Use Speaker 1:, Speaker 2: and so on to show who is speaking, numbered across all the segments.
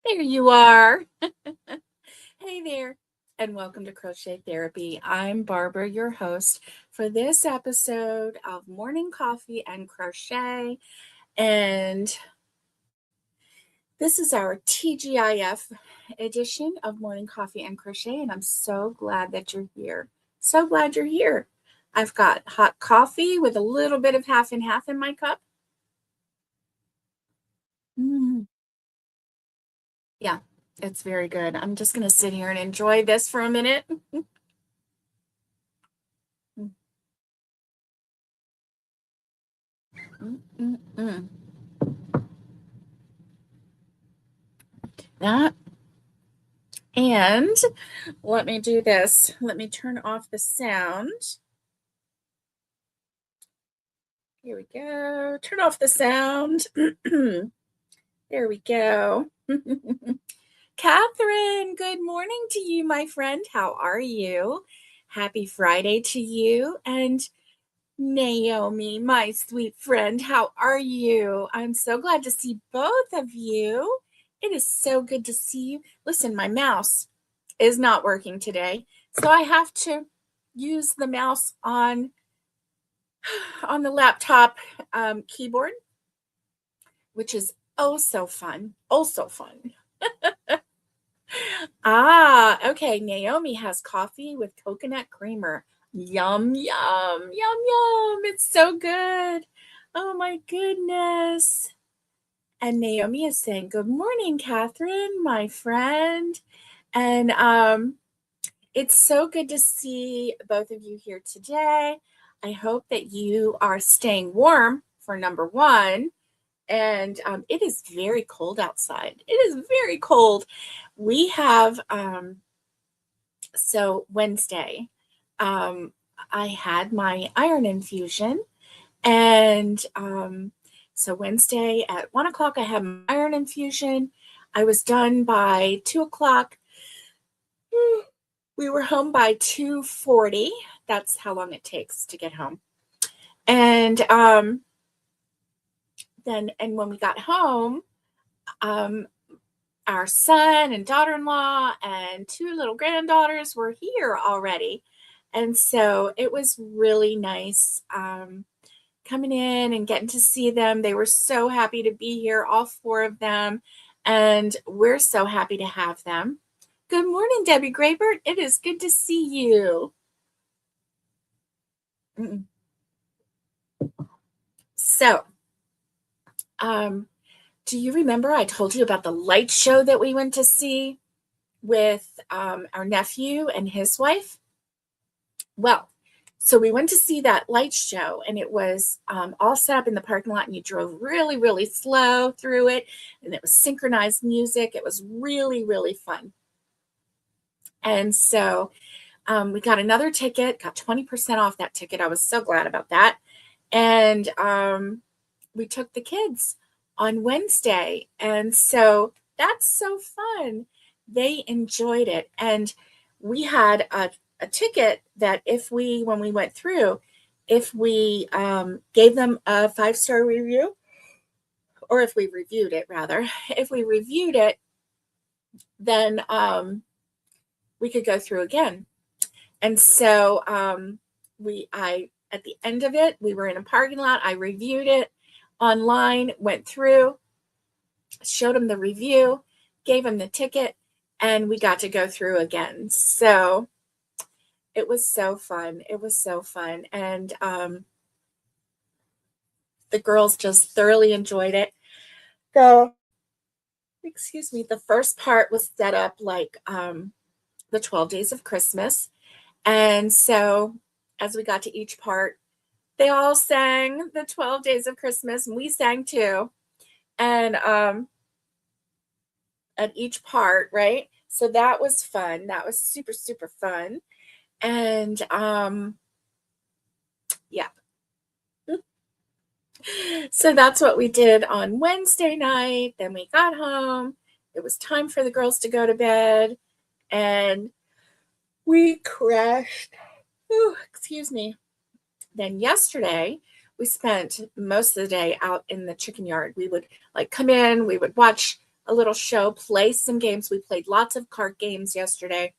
Speaker 1: There you are. Hey there, and welcome to Crochet Therapy. I'm Barbara, your host for this episode of Morning Coffee and Crochet. And this is our TGIF edition of Morning Coffee and Crochet. And I'm so glad that you're here. So glad you're here. I've got hot coffee with a little bit of half and half in my cup. Yeah, it's very good. I'm just going to sit here and enjoy this for a minute. That and let me do this. Let me turn off the sound. Here we go. Turn off the sound. There we go. Catherine, good morning to you, my friend. How are you? Happy Friday to you. And Naomi, my sweet friend, how are you? I'm so glad to see both of you. It is so good to see you. Listen, my mouse is not working today, so I have to use the mouse on the laptop keyboard, which is oh so fun. Okay. Naomi has coffee with coconut creamer. Yum, yum, yum, yum. It's so good. Oh my goodness. And Naomi is saying, good morning, Catherine, my friend. And it's so good to see both of you here today. I hope that you are staying warm for number one. And it is very cold outside. It is very cold. We have, so Wednesday, I had my iron infusion. And so Wednesday at 1 o'clock, I had my iron infusion. I was done by 2 o'clock. We were home by 2:40. That's how long it takes to get home. And when we got home, our son and daughter-in-law and two little granddaughters were here already. And so it was really nice coming in and getting to see them. They were so happy to be here, all four of them. And we're so happy to have them. Good morning, Debbie Graybert. It is good to see you. So, do you remember I told you about the light show that we went to see with our nephew and his wife? Well, so we went to see that light show, and it was all set up in the parking lot, and you drove really, really slow through it, and it was synchronized music. It was really, really fun. And so we got another ticket, got 20% off that ticket. I was so glad about that. And we took the kids on Wednesday. And so that's so fun. They enjoyed it. And we had a ticket that when we went through, if we gave them a 5-star review, or if we reviewed it rather, if we reviewed it, then we could go through again. And so at the end of it, we were in a parking lot. I reviewed it online, went through, showed them the review, gave them the ticket, and we got to go through again. So it was so fun. It was so fun. And the girls just thoroughly enjoyed it. So, excuse me, the first part was set up like the 12 Days of Christmas. And so as we got to each part, they all sang the 12 Days of Christmas, and we sang too. And at each part, right? So that was fun. That was super, super fun. And yeah. So that's what we did on Wednesday night. Then we got home. It was time for the girls to go to bed. And we crashed. Excuse me. Then yesterday, we spent most of the day out in the chicken yard. We would like come in, we would watch a little show, play some games. We played lots of card games yesterday.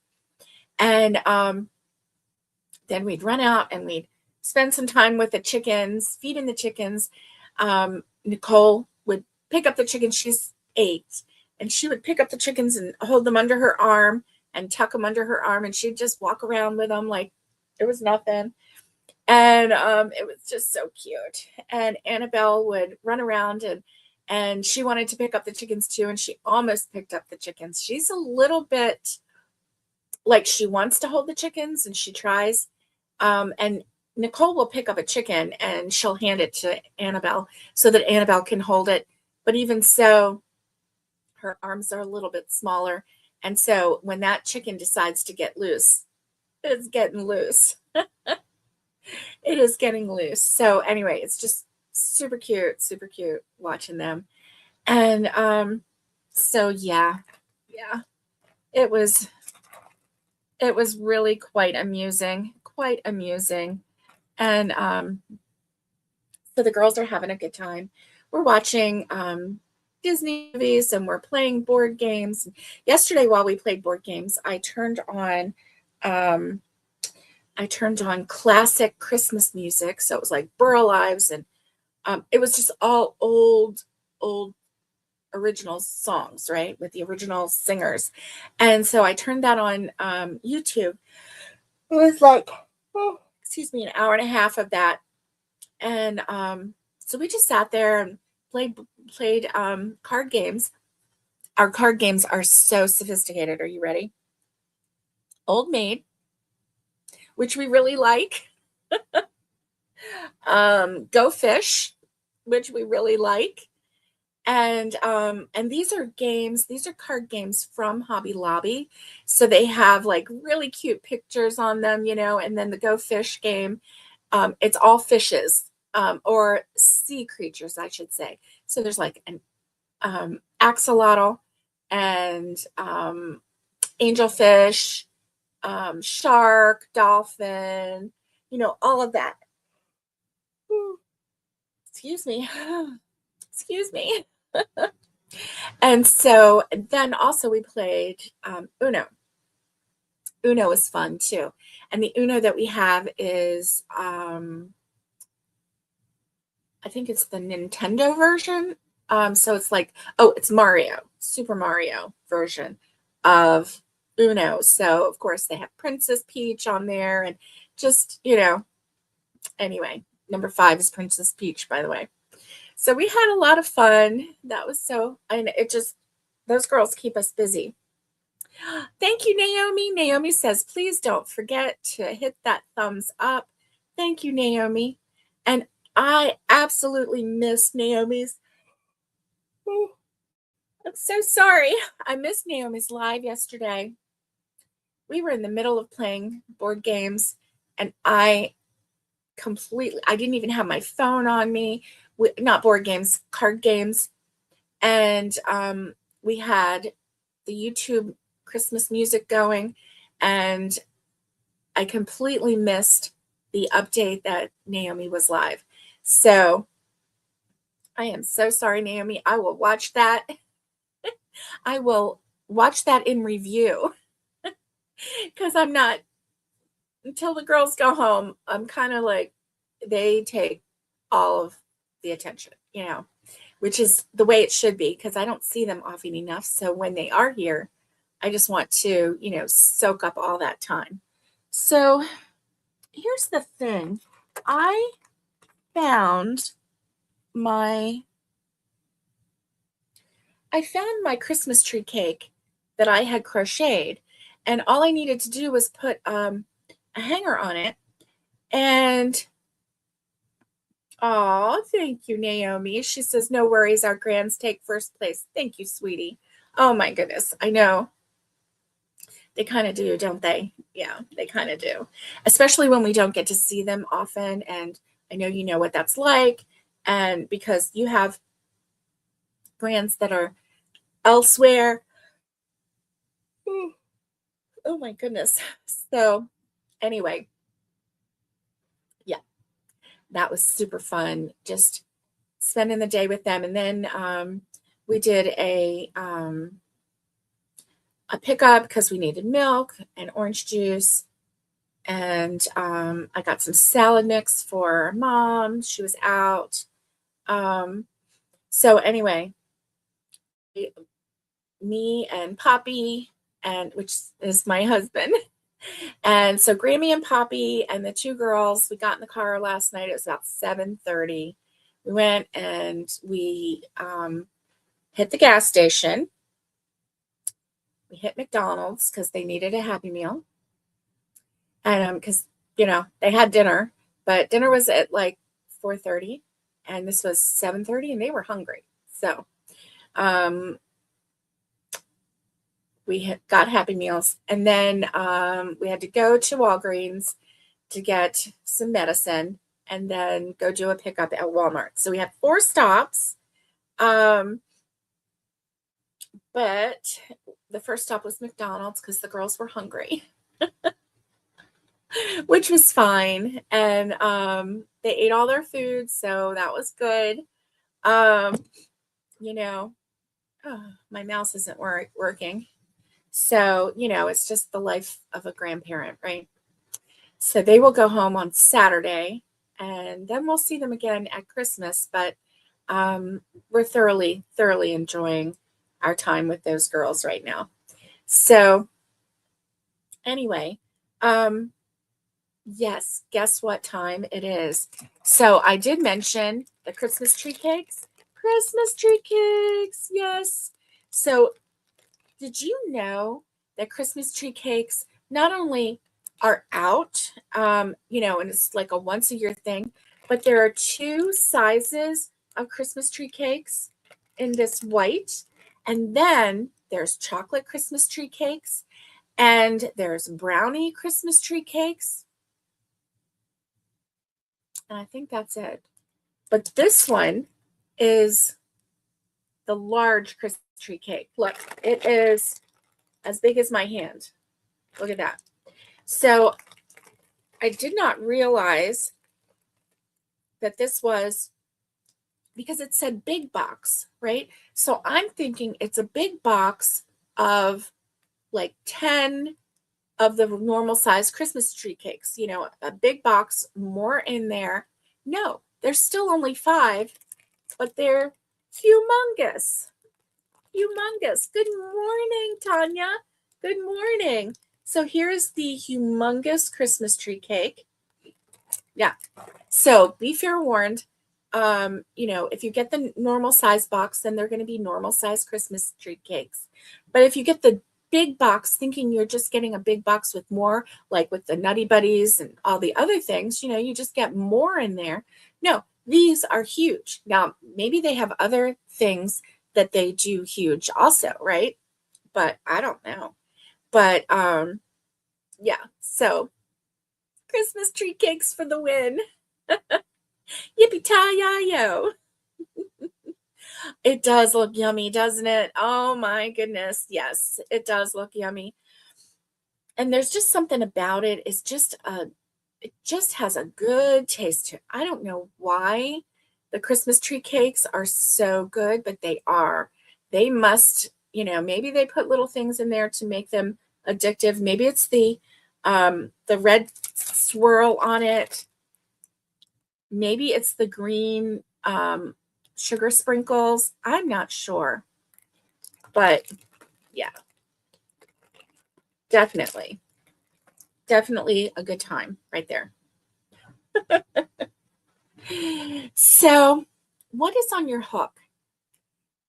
Speaker 1: And then we'd run out and we'd spend some time with the chickens, feeding the chickens. Nicole would pick up the chickens. She's 8. And she would pick up the chickens and hold them under her arm and tuck them under her arm. And she'd just walk around with them like it was nothing. And it was just so cute. And Annabelle would run around and she wanted to pick up the chickens too. And she almost picked up the chickens. She's a little bit like she wants to hold the chickens and she tries. And Nicole will pick up a chicken and she'll hand it to Annabelle so that Annabelle can hold it. But even so, her arms are a little bit smaller. And so when that chicken decides to get loose, it's getting loose. It is getting loose. So anyway, it's just super cute watching them. And so yeah, it was really quite amusing. And so the girls are having a good time. We're watching Disney movies and we're playing board games. Yesterday while we played board games, I turned on classic Christmas music. So it was like Burl Ives and it was just all old original songs, right? With the original singers. And so I turned that on YouTube. It was like, an hour and a half of that. And so we just sat there and played card games. Our card games are so sophisticated. Are you ready? Old Maid, which we really like. Go Fish, which we really like. And these are card games from Hobby Lobby. So they have like really cute pictures on them, and then the Go Fish game, it's all fishes, or sea creatures, I should say. So there's like an axolotl and angelfish, shark, dolphin, all of that. Excuse me. And so then also we played Uno. Uno is fun too. And the Uno that we have is, I think it's the Nintendo version. So it's like, it's Mario, Super Mario version of Uno. So of course they have Princess Peach on there and just, anyway, number 5 is Princess Peach, by the way. So we had a lot of fun. That was those girls keep us busy. Thank you, Naomi. Naomi says, please don't forget to hit that thumbs up. Thank you, Naomi. And I absolutely missed Naomi's. I'm so sorry. I missed Naomi's live yesterday. We were in the middle of playing board games and I didn't even have my phone on me. Not board games, card games. And we had the YouTube Christmas music going and I completely missed the update that Naomi was live. So I am so sorry, Naomi. I will watch that. I will watch that in review because I'm not, until the girls go home, I'm kind of like, they take all of the attention, which is the way it should be because I don't see them often enough. So when they are here, I just want to, soak up all that time. So here's the thing. I found my Christmas tree cake that I had crocheted, and all I needed to do was put a hanger on it. And thank you, Naomi. She says, no worries, our grands take first place. Thank you, sweetie. Oh my goodness. I know. They kind of do, don't they? Yeah, they kind of do. Especially when we don't get to see them often. And I know you know what that's like. And because you have grands that are elsewhere. Oh my goodness. So anyway, yeah, that was super fun. Just spending the day with them. And then we did a pickup because we needed milk and orange juice. And I got some salad mix for Mom. She was out. So anyway, me and Poppy, and which is my husband. And so Grammy and Poppy and the two girls, we got in the car last night. It was about 7:30. We went and we hit the gas station. We hit McDonald's because they needed a Happy Meal. And because, they had dinner, but dinner was at like 4:30 and this was 7:30 and they were hungry. So we got Happy Meals, and then we had to go to Walgreens to get some medicine and then go do a pickup at Walmart. So we had 4 stops. But the first stop was McDonald's because the girls were hungry, which was fine. And they ate all their food, so that was good. My mouse isn't working. So, it's just the life of a grandparent, right? So they will go home on Saturday, and then we'll see them again at Christmas. But we're thoroughly enjoying our time with those girls right now. So anyway, yes, guess what time it is? So I did mention the Christmas tree cakes. Christmas tree cakes, yes. So did you know that Christmas tree cakes not only are out, and it's like a once a year thing, but there are 2 sizes of Christmas tree cakes in this white. And then there's chocolate Christmas tree cakes, and there's brownie Christmas tree cakes. And I think that's it. But this one is the large Christmas tree cake. Look, it is as big as my hand. Look at that. So I did not realize that this was, because it said big box, right? So I'm thinking it's a big box of like 10 of the normal size Christmas tree cakes, a big box, more in there. No, there's still only 5, but they're humongous. Humongous. Good morning, Tanya. Good morning. So here's the humongous Christmas tree cake. Yeah. So be fair warned. If you get the normal size box, then they're going to be normal size Christmas tree cakes. But if you get the big box thinking you're just getting a big box with more, like with the Nutty Buddies and all the other things, you just get more in there. No, these are huge. Now, maybe they have other things that they do huge also, right? But I don't know. But yeah, so Christmas tree cakes for the win. Yippee-ki-yay-yo. It does look yummy, doesn't it? Oh my goodness. Yes, it does look yummy. And there's just something about it. It just has a good taste to it. I don't know why the Christmas tree cakes are so good, but they are. They must, maybe they put little things in there to make them addictive. Maybe it's the red swirl on it. Maybe it's the green sugar sprinkles. I'm not sure. But yeah, definitely a good time right there. So what is on your hook?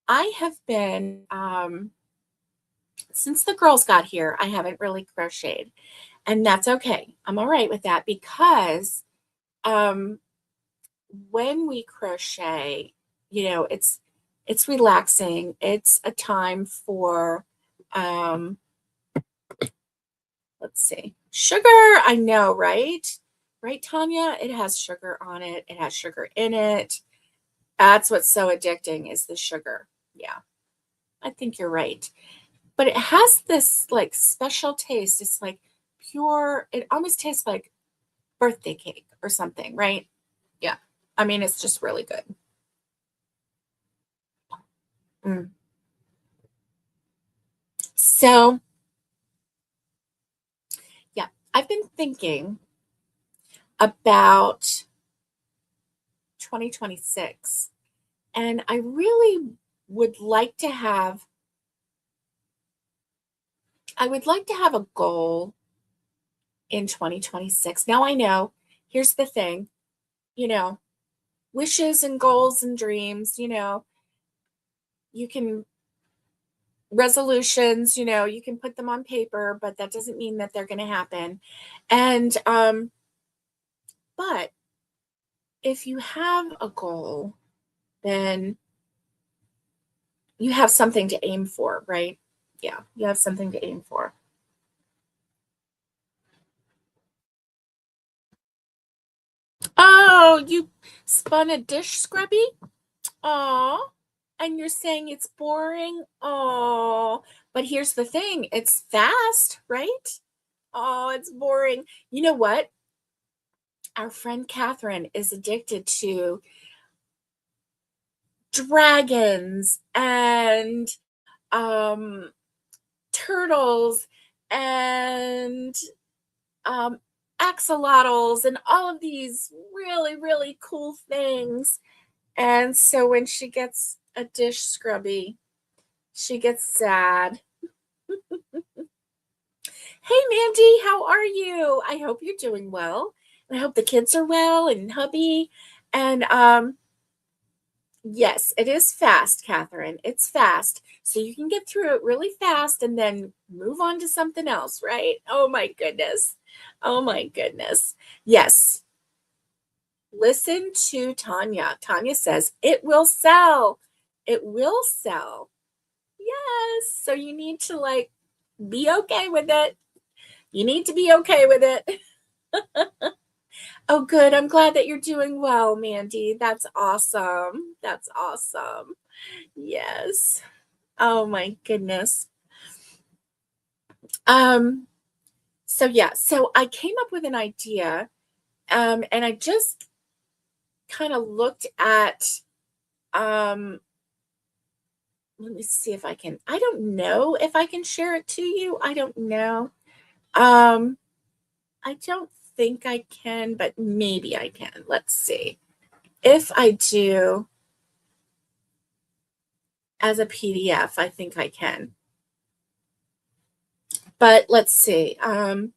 Speaker 1: I have been, since the girls got here, I haven't really crocheted, and that's okay. I'm all right with that because when we crochet, it's relaxing. It's a time for, let's see, sugar. I know, right? Right, Tanya? It has sugar on it. It has sugar in it. That's what's so addicting, is the sugar. Yeah, I think you're right. But it has this like special taste. It's like pure, it almost tastes like birthday cake or something, right? Yeah. I mean, it's just really good. Mm. So, yeah, I've been thinking about 2026, and I really would like to have I would like to have a goal in 2026. Now I know, here's the thing, you know, wishes and goals and dreams, you can resolutions, you can put them on paper, but that doesn't mean that they're going to happen. And but if you have a goal, then you have something to aim for, right? Yeah, you have something to aim for. Oh, you spun a dish scrubby? Oh, and you're saying it's boring? Oh, but here's the thing, it's fast, right? Oh, it's boring. You know what? Our friend Catherine is addicted to dragons and um turtles and um axolotls and all of these really, really cool things. And so when she gets a dish scrubby, she gets sad. Hey Mandy, how are you? I hope you're doing well. And I hope the kids are well and hubby. And yes, it is fast, Catherine. It's fast. So you can get through it really fast and then move on to something else, right? Oh my goodness. Oh my goodness. Yes. Listen to Tanya. Tanya says it will sell. It will sell. Yes. So you need to be okay with it. You need to be okay with it. Oh, good. I'm glad that you're doing well, Mandy. That's awesome. That's awesome. Yes. Oh my goodness. Um, so yeah, so I came up with an idea, and I just kind of looked at um let me see if I don't know if I can share it to you. I don't know. Um, I don't think I can, but maybe I can. Let's see. If I do as a PDF, I think I can. But let's see. All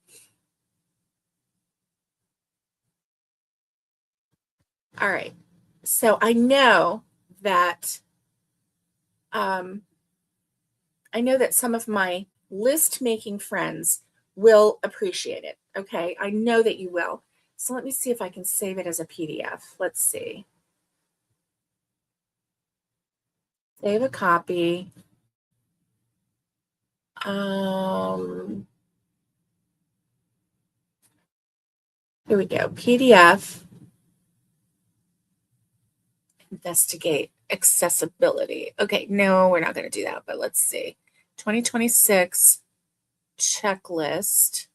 Speaker 1: right. So that um, I know that some of my list making friends will appreciate it. Okay. I know that you will. So let me see if I can save it as a PDF. Let's see. Save a copy. Here we go. PDF. Investigate accessibility. Okay, no, we're not going to do that, but let's see. 2026 checklist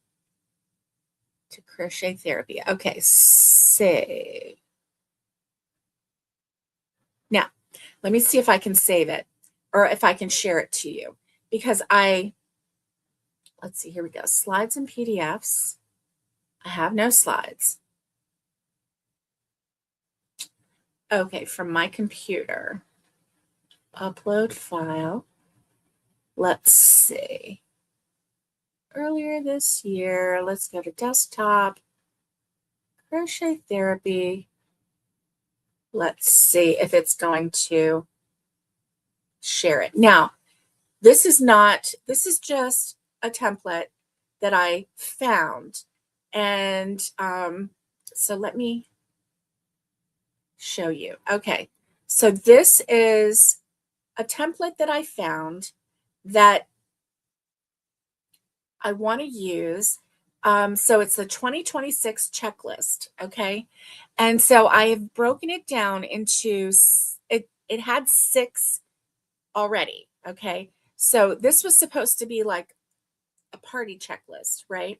Speaker 1: to crochet therapy. Okay, save. Now, let me see if I can save it or if I can share it to you because let's see, here we go. Slides and PDFs. I have no slides. Okay, from my computer. Upload file. Let's see. Earlier this year, let's go to desktop, crochet therapy. Let's see if it's going to share it. Now, this is just a template that I found. And so let me show you. Okay, so this is a template that I found that I want to use. So it's the 2026 checklist. Okay. And so I have broken it down into it had 6 already. Okay. So this was supposed to be like a party checklist, right?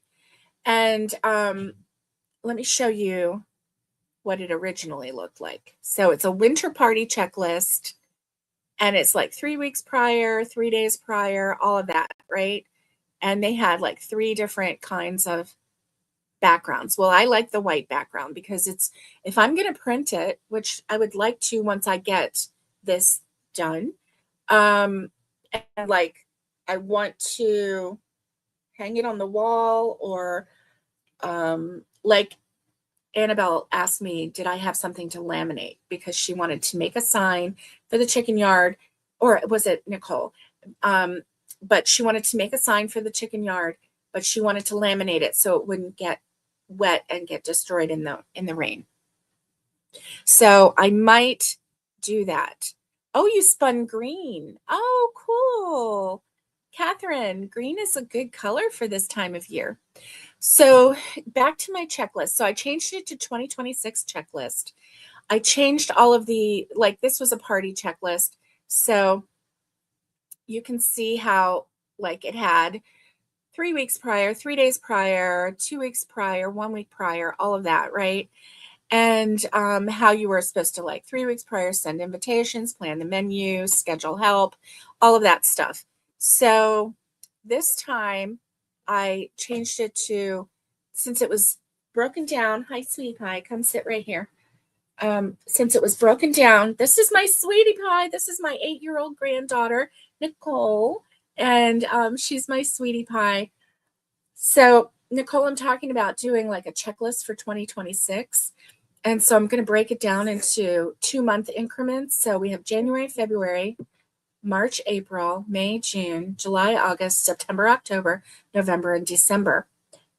Speaker 1: And let me show you what it originally looked like. So it's a winter party checklist. And it's like 3 weeks prior, 3 days prior, all of that, right? And they had like 3 different kinds of backgrounds. Well, I like the white background because it's, if I'm going to print it, which I would like to once I get this done, and like I want to hang it on the wall, or like Annabelle asked me, did I have something to laminate, because she wanted to make a sign for the chicken yard, or was it Nicole? But she wanted to make a sign for the chicken yard, but she wanted to laminate it so it wouldn't get wet and get destroyed in the rain. So I might do that. Oh, you spun green. Oh, cool. Catherine, green is a good color for this time of year. So back to my checklist. So I changed it to 2026 checklist. I changed all of the, like this was a party checklist. So you can see how like it had 3 weeks prior, 3 days prior, 2 weeks prior, 1 week prior, all of that, right? And how you were supposed to, like 3 weeks prior, send invitations, plan the menu, schedule help, all of that stuff. So this time I changed it to, since it was broken down, hi sweetie pie, come sit right here. Since it was broken down, this is my sweetie pie. This is my 8-year-old granddaughter, Nicole, and she's my sweetie pie. So Nicole, I'm talking about doing like a checklist for 2026. And so I'm going to break it down into 2-month increments. So we have January, February, March, April, May, June, July, August, September, October, November, and December.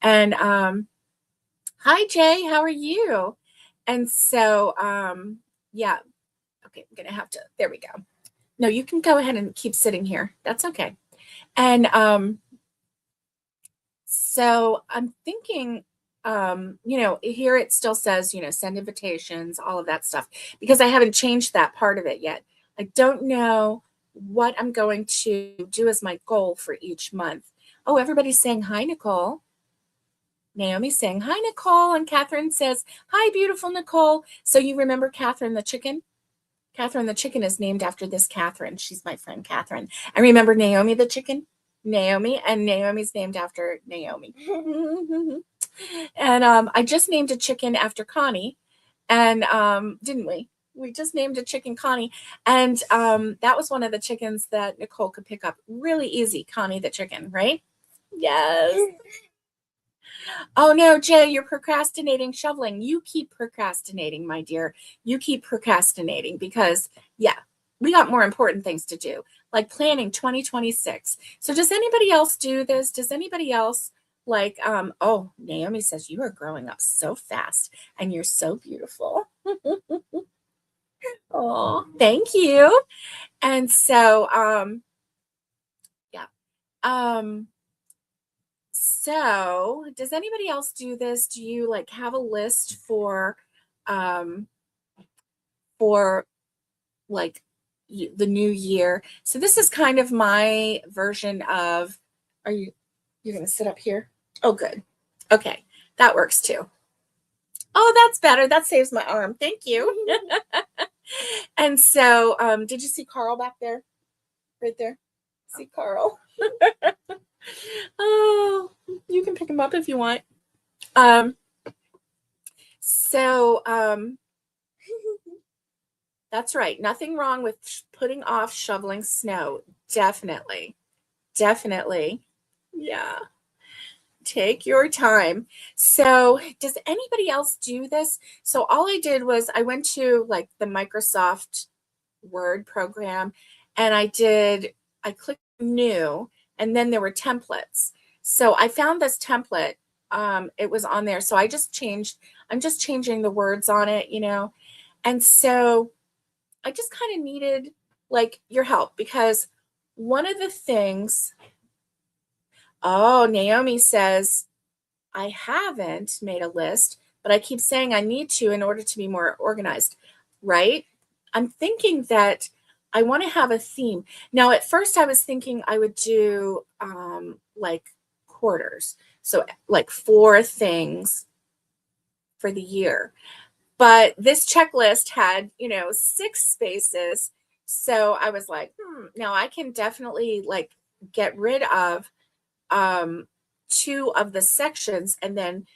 Speaker 1: And hi, Jay, how are you? And so, yeah, okay, I'm going to have to, there we go. No, you can go ahead and keep sitting here. That's okay. And so I'm thinking, here it still says, send invitations, all of that stuff, because I haven't changed that part of it yet. I don't know what I'm going to do as my goal for each month. Oh, everybody's saying hi, Nicole. Naomi's saying hi, Nicole. And Catherine says, hi, beautiful Nicole. So you remember Catherine the chicken? Catherine the chicken is named after this Catherine. She's my friend Catherine. I remember Naomi the chicken. Naomi, and Naomi's named after Naomi. And I just named a chicken after Connie, and didn't we? We just named a chicken Connie, and that was one of the chickens that Nicole could pick up really easy. Connie the chicken, right? Yes. Oh no, Jay, you're procrastinating shoveling. You keep procrastinating, my dear. You keep procrastinating because, yeah, we got more important things to do, like planning 2026. So does anybody else do this? Does anybody else like, oh, Naomi says you are growing up so fast and you're so beautiful. Oh, thank you. And so, yeah. So does anybody else do this? Do you like have a list for like the new year? So this is kind of my version of, you're going to sit up here? Oh, good. Okay. That works too. Oh, that's better. That saves my arm. Thank you. And so, did you see Carl back there? Right there? See Carl? Oh, you can pick him up if you want. So, that's right. Nothing wrong with putting off shoveling snow. Definitely. Definitely. Yeah. Take your time. So does anybody else do this? So all I did was I went to like the Microsoft Word program, and I clicked new, and then there were templates. So I found this template. It was on there. So I'm just changing the words on it, and so I just kind of needed like your help, because one of the things, oh, Naomi says, I haven't made a list, but I keep saying I need to in order to be more organized, right? I'm thinking that I want to have a theme. Now, at first I was thinking I would do like quarters. So like 4 things for the year. But this checklist had, 6 spaces. So I was like, now I can definitely like get rid of 2 of the sections and then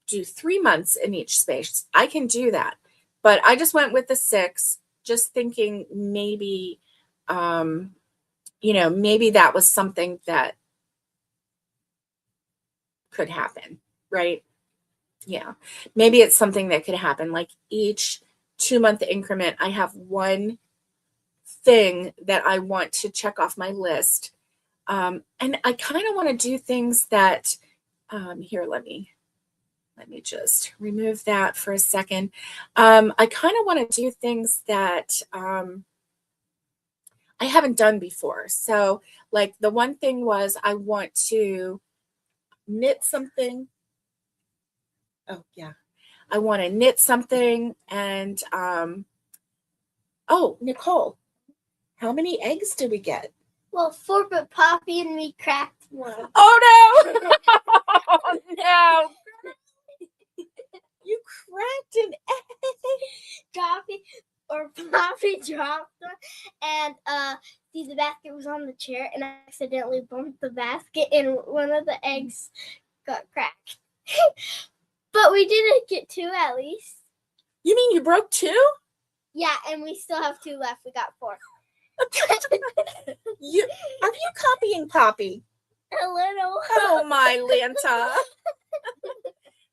Speaker 1: do 3 months in each space. I can do that. But I just went with the 6, just thinking maybe, maybe that was something that could happen, right? Yeah. Maybe it's something that could happen. Like each 2-month increment, I have one thing that I want to check off my list. And I kind of want to do things that, here, let me just remove that for a second. I kind of want to do things that I haven't done before. So like the one thing was I want to knit something. Oh yeah. I want to knit something and oh, Nicole, how many eggs did we get?
Speaker 2: Well, 4, but Poppy and me cracked one.
Speaker 1: Oh no! Oh no! You cracked an egg.
Speaker 2: Poppy dropped one, and the basket was on the chair, and I accidentally bumped the basket, and one of the eggs got cracked. But we didn't get 2 at least.
Speaker 1: You mean you broke 2?
Speaker 2: Yeah, and we still have 2 left. We got 4.
Speaker 1: Are you copying Poppy?
Speaker 2: A little.
Speaker 1: Oh my Lanta.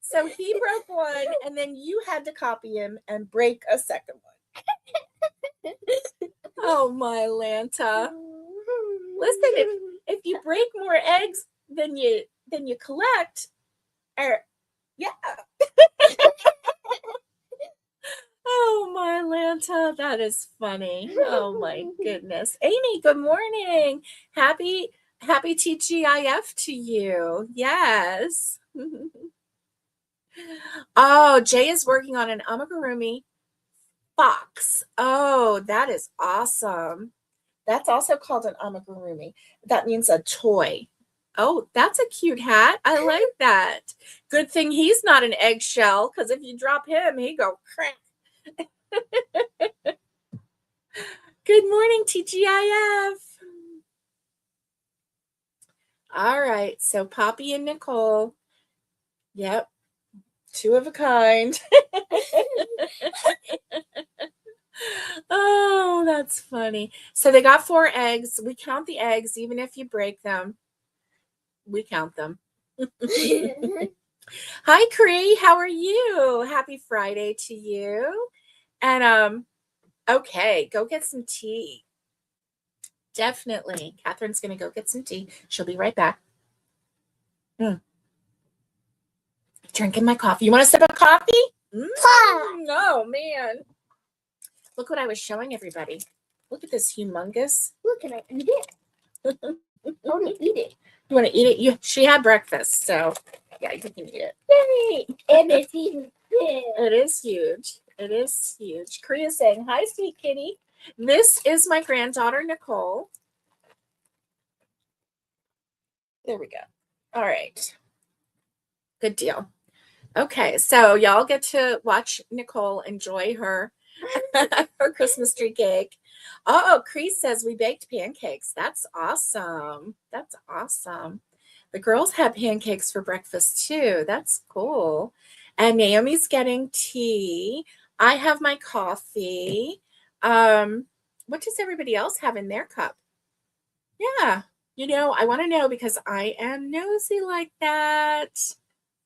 Speaker 1: So he broke one, and then you had to copy him and break a second one. Oh my Lanta. Listen, if you break more eggs than you collect, yeah. Oh my Lanta, that is funny. Oh my goodness. Amy, good morning. Happy TGIF to you. Yes. Oh, Jay is working on an amigurumi fox. Oh, that is awesome. That's also called an amigurumi. That means a toy. Oh, that's a cute hat. I like that. Good thing he's not an eggshell, because if you drop him, he'd go crack. Good morning, TGIF. All right, so Poppy and Nicole. Yep, 2 of a kind. Oh, that's funny. So they got 4 eggs. We count the eggs, even if you break them. We count them. Hi, Cree. How are you? Happy Friday to you. And okay, go get some tea. Definitely. Catherine's going to go get some tea. She'll be right back. Drinking my coffee. You want a sip of coffee? Oh, man. Look what I was showing everybody. Look at this humongous.
Speaker 2: Look, can I eat it? I want to eat it.
Speaker 1: You want to eat it? She had breakfast, so yeah, you can eat it.
Speaker 2: Yay! And it's even big.
Speaker 1: It is huge. It is huge. Kriya saying, hi, sweet kitty. This is my granddaughter, Nicole. There we go. All right. Good deal. Okay, so y'all get to watch Nicole enjoy her her Christmas tree cake. Oh, Chris says we baked pancakes. That's awesome. That's awesome. The girls had pancakes for breakfast too. That's cool. And Naomi's getting tea. I have my coffee. What does everybody else have in their cup? Yeah, I want to know because I am nosy like that.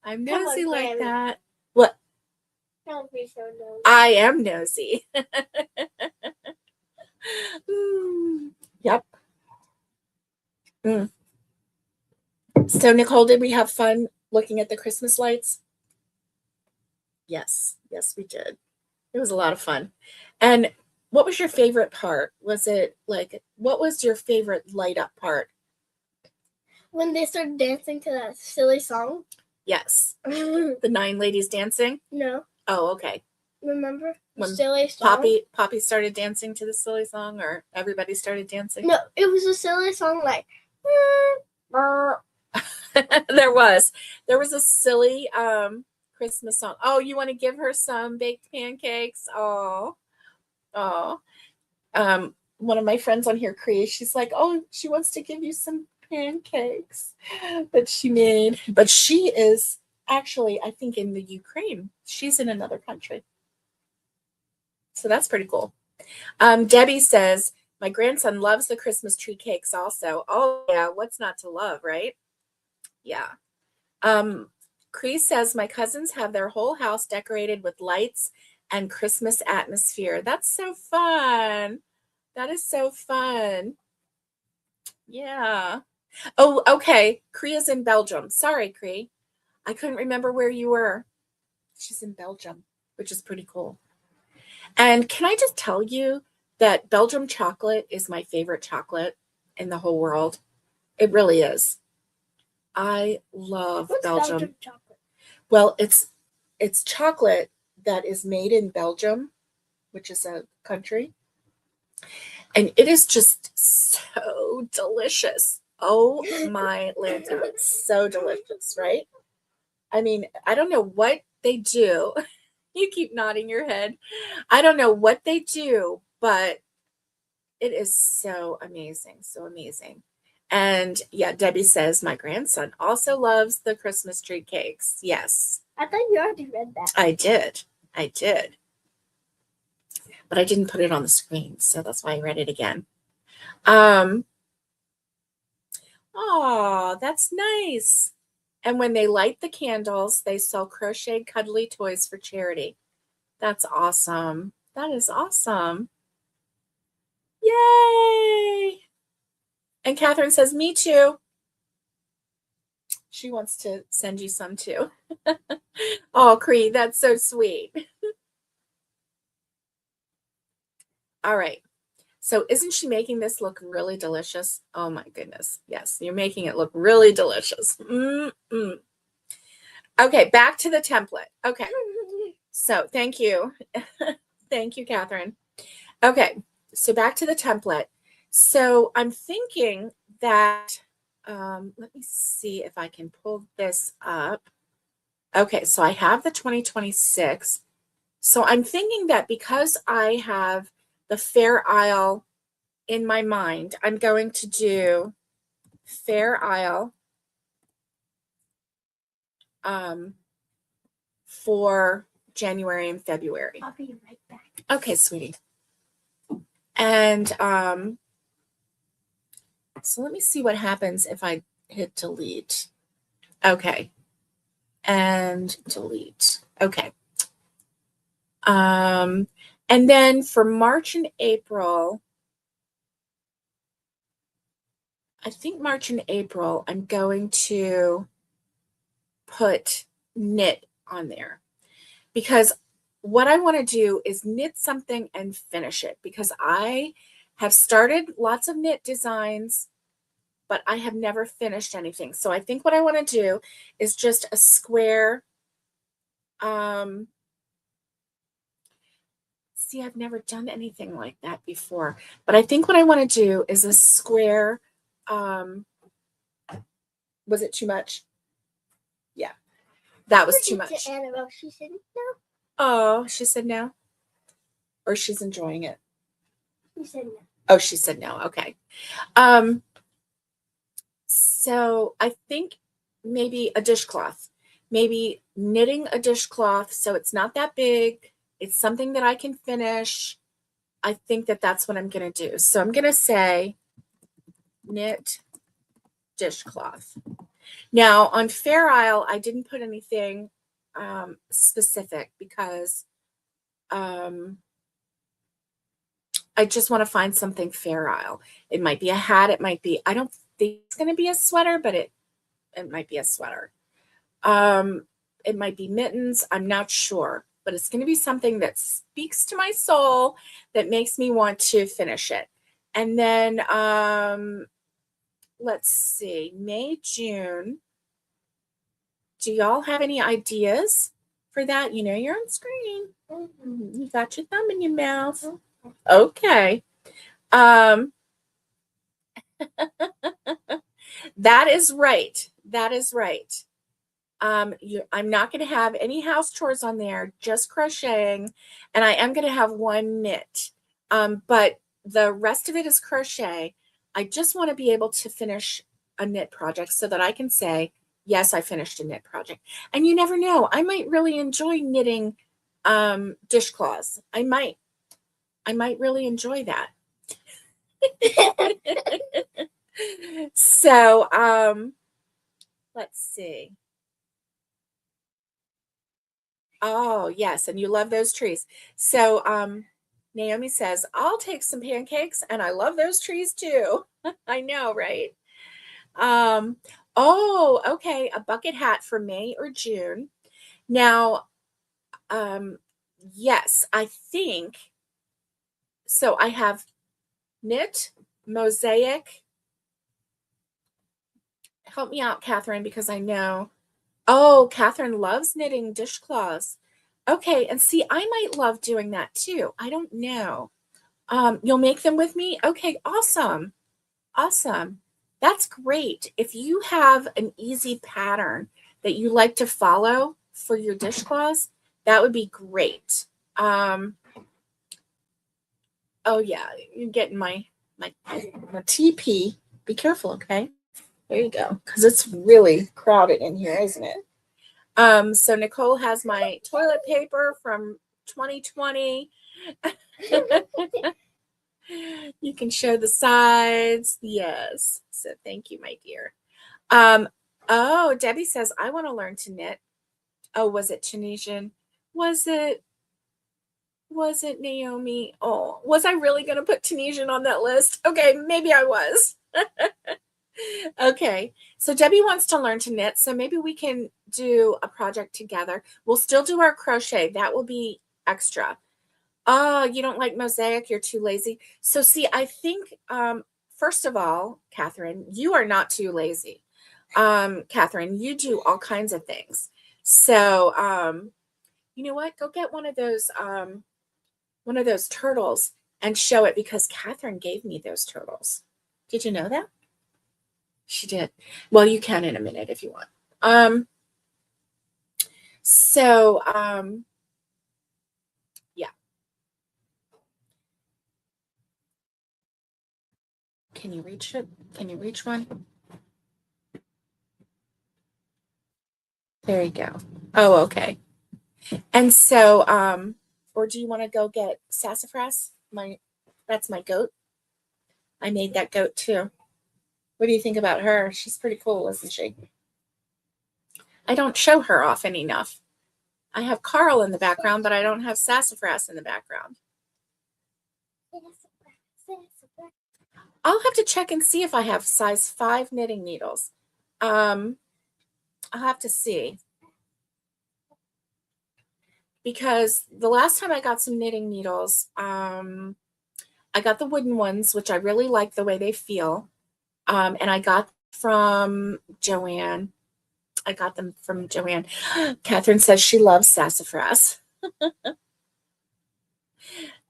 Speaker 1: I'm nosy like that. What?
Speaker 2: Don't be so nosy.
Speaker 1: I am nosy. Yep. So, Nicole, did we have fun looking at the Christmas lights? Yes. Yes, we did. It was a lot of fun. And what was your favorite part? Was it like, what was your favorite light up part?
Speaker 2: When they started dancing to that silly song.
Speaker 1: Yes. The 9 ladies dancing?
Speaker 2: No.
Speaker 1: Oh, okay.
Speaker 2: Remember? The
Speaker 1: When
Speaker 2: silly song?
Speaker 1: Poppy started dancing to the silly song, or everybody started dancing?
Speaker 2: No, it was a silly song like
Speaker 1: there was a silly Christmas song. Oh, you want to give her some baked pancakes? Oh. one of my friends on here, Cree, she's like, oh, she wants to give you some pancakes that she made. But she is actually, I think, in the Ukraine. She's in another country. So that's pretty cool. Debbie says, my grandson loves the Christmas tree cakes also. Oh, yeah. What's not to love, right? Yeah. Cree says, my cousins have their whole house decorated with lights and Christmas atmosphere. That's so fun. That is so fun. Yeah. Oh, okay. Cree is in Belgium. Sorry, Cree. I couldn't remember where you were. She's in Belgium, which is pretty cool. And can I just tell you that Belgium chocolate is my favorite chocolate in the whole world? It really is. I love
Speaker 2: What's
Speaker 1: Belgium.
Speaker 2: chocolate?
Speaker 1: Well, it's chocolate that is made in Belgium, which is a country. And it is just so delicious. Oh my Lanta, it's so delicious, right? I mean, I don't know what they do. You keep nodding your head. I don't know what they do, but it is so amazing, so amazing. And yeah, Debbie says my grandson also loves the Christmas tree cakes. Yes.
Speaker 2: I thought you already read that.
Speaker 1: I did. But I didn't put it on the screen, so that's why I read it again. Oh, that's nice. And when they light the candles, they sell crochet cuddly toys for charity. That's awesome. That is awesome. Yay! And Catherine says, me too. She wants to send you some too. Oh, Cree, that's so sweet. All right. So isn't she making this look really delicious? Oh my goodness. Yes, you're making it look really delicious. Okay, back to the template. Okay. So thank you. Thank you, Catherine. Okay, so back to the template. So I'm thinking that, let me see if I can pull this up. Okay, so I have the 2026. So I'm thinking that because I have the Fair Isle in my mind, I'm going to do Fair Isle for January and February.
Speaker 2: I'll be right back.
Speaker 1: Okay, sweetie. And so let me see what happens if I hit delete. Okay. And delete. Okay. And then for March and April, I think March and April, I'm going to put knit on there because what I want to do is knit something and finish it because I have started lots of knit designs, but I have never finished anything. So I think what I want to do is just a square. See, I've never done anything like that before, but I think what I want to do is a square. Was it too much? Yeah, that was too much.
Speaker 2: Annabelle, she said no.
Speaker 1: Oh, she said no? Or she's enjoying it?
Speaker 2: She said no.
Speaker 1: Oh, she said no. Okay. So I think maybe a dishcloth. Maybe knitting a dishcloth so it's not that big. It's something that I can finish. I think that that's what I'm going to do. So I'm going to say knit dishcloth. Now on Fair Isle, I didn't put anything specific because I just want to find something Fair Isle. It might be a hat. It might be, I don't think it's going to be a sweater, but it might be a sweater. It might be mittens. I'm not sure, but it's going to be something that speaks to my soul that makes me want to finish it. And then let's see, May, June. Do y'all have any ideas for that? You know, you're on screen. You got your thumb in your mouth. Okay. That is right. That is right. I'm not going to have any house chores on there, just crocheting, and I am going to have one knit. But the rest of it is crochet. I just want to be able to finish a knit project so that I can say, yes, I finished a knit project. And you never know, I might really enjoy knitting dishcloths. I might really enjoy that. So let's see. Oh, yes, and you love those trees. So Naomi says, I'll take some pancakes, and I love those trees too. I know, right? Oh, okay, a bucket hat for May or June. Now, yes, I think so. I have knit, mosaic. Help me out, Catherine, because I know. Oh, Catherine loves knitting dishcloths. Okay, and see, I might love doing that too. I don't know. You'll make them with me? Okay, awesome. Awesome. That's great. If you have an easy pattern that you like to follow for your dishcloths, that would be great. Oh yeah, you're getting my TP. Be careful, okay? There you go, because it's really crowded in here, isn't it? So Nicole has my toilet paper from 2020. You can show the sides. Yes. So thank you, my dear. Oh, Debbie says, I want to learn to knit. Oh, was it Tunisian? Was it Naomi? Oh, was I really going to put Tunisian on that list? Okay, maybe I was. Okay, so Debbie wants to learn to knit, so maybe we can do a project together. We'll still do our crochet. That will be extra. Oh, you don't like mosaic? You're too lazy. So see, I think, first of all, Catherine, you are not too lazy. Catherine, you do all kinds of things. So, you know what? Go get one of those turtles and show it, because Catherine gave me those turtles. Did you know that? She did. Well, you can in a minute if you want. So, yeah. Can you reach it? Can you reach one? There you go. Oh, okay. And so, or do you want to go get sassafras? That's my goat. I made that goat too. What do you think about her? She's pretty cool, isn't she? I don't show her often enough. I have Carl in the background, but I don't have sassafras in the background. I'll have to check and see if I have size 5 knitting needles. I'll have to see. Because the last time I got some knitting needles, I got the wooden ones, which I really like the way they feel. And I got from Joanne. I got them from Joanne. Catherine says she loves sassafras.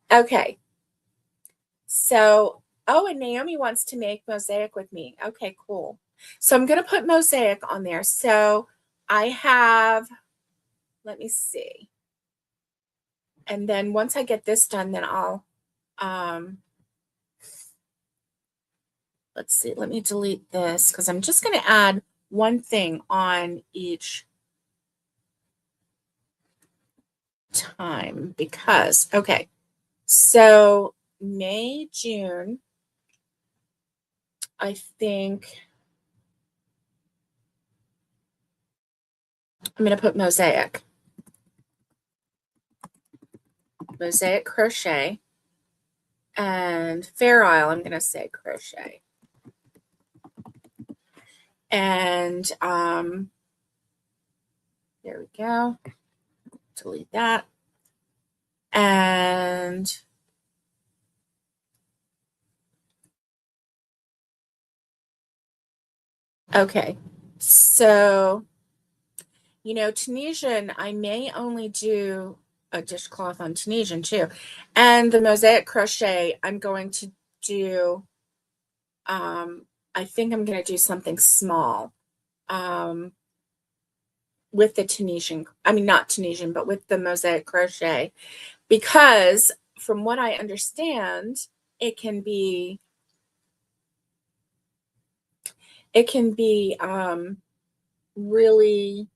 Speaker 1: Okay. So, oh, and Naomi wants to make mosaic with me. Okay, cool. So I'm going to put mosaic on there. So I have, let me see. And then once I get this done, then I'll, let's see, let me delete this, because I'm just going to add one thing on each time, because, okay, so May, June, I think I'm going to put mosaic crochet, and Fair Isle, I'm going to say crochet. And there we go. Delete that. And okay, so, you know, Tunisian, I may only do a dishcloth on Tunisian too. And the mosaic crochet, I'm going to do, I think I'm going to do something small with the Tunisian, I mean, not Tunisian, but with the mosaic crochet, because from what I understand, it can be really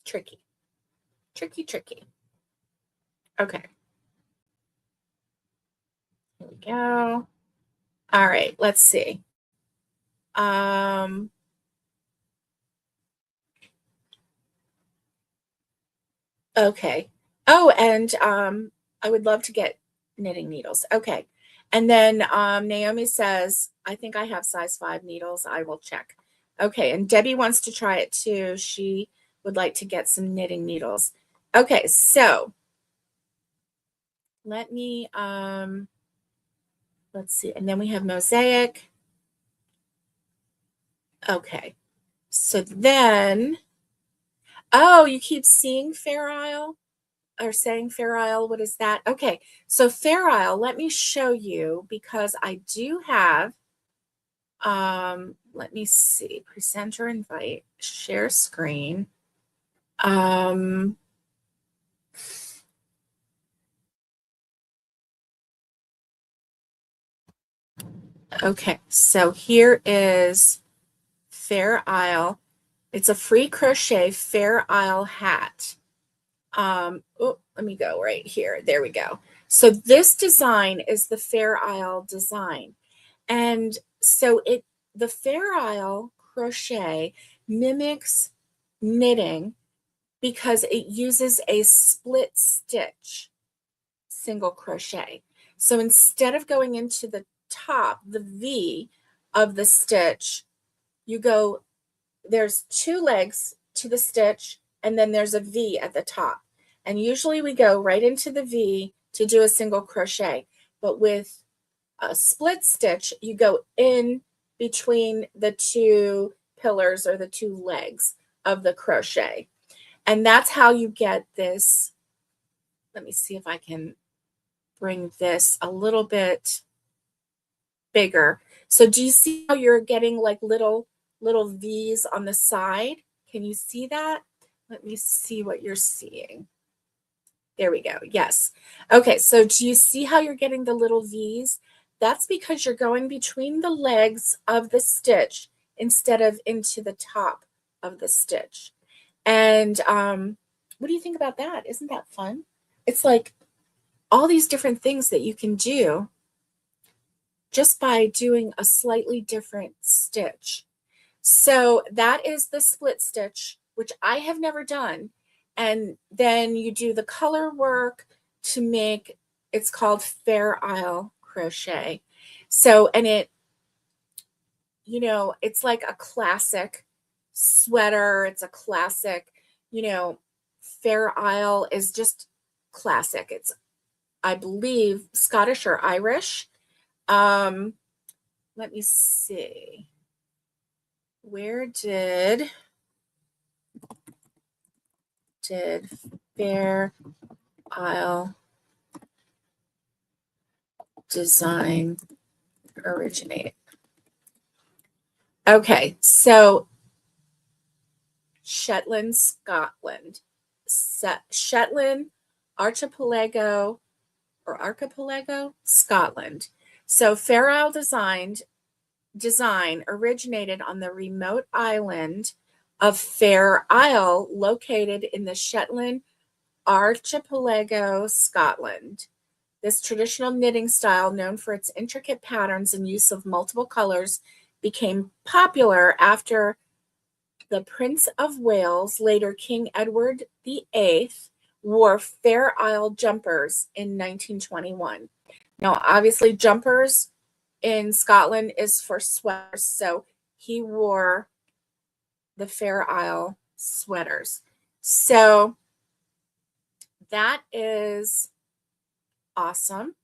Speaker 1: tricky. Okay. Here we go. All right, let's see. Okay. Oh, and I would love to get knitting needles. Okay. And then Naomi says, I think I have size 5 needles. I will check. Okay. And Debbie wants to try it too. She would like to get some knitting needles. Okay. So let me, let's see. And then we have mosaic. Okay. So then, oh, you keep seeing Fair Isle? Or saying Fair Isle, what is that? Okay, so Fair Isle, let me show you because I do have, let me see, presenter invite, share screen. Okay, so here is Fair Isle. It's a free crochet Fair Isle hat. Oh, let me go right here. There we go. So this design is the Fair Isle design. And so the Fair Isle crochet mimics knitting because it uses a split stitch single crochet. So instead of going into the top, the V of the stitch, you go, there's 2 legs to the stitch, and then there's a V at the top. And usually we go right into the V to do a single crochet. But with a split stitch, you go in between the 2 pillars or the 2 legs of the crochet. And that's how you get this. Let me see if I can bring this a little bit bigger. So do you see how you're getting like little V's on the side? Can you see that? Let me see what you're seeing. There we go. Yes. Okay, so do you see how you're getting the little V's? That's because you're going between the legs of the stitch instead of into the top of the stitch. And what do you think about that? Isn't that fun? It's like all these different things that you can do just by doing a slightly different stitch. So that is the split stitch, which I have never done. And then you do the color work to make, it's called Fair Isle crochet. So, and it, you know, it's like a classic sweater. It's a classic, you know, Fair Isle is just classic. It's, I believe, Scottish or Irish. Let me see. Where did Fair Isle design originate? Okay, so Shetland, Scotland. Shetland Archipelago or Archipelago, Scotland. So Fair Isle design originated on the remote island of Fair Isle, located in the Shetland Archipelago, Scotland. This traditional knitting style, known for its intricate patterns and use of multiple colors, became popular after the Prince of Wales, later King Edward VIII, wore Fair Isle jumpers in 1921. Now, obviously, jumpers in Scotland is for sweaters, so he wore the Fair Isle sweaters. So that is awesome.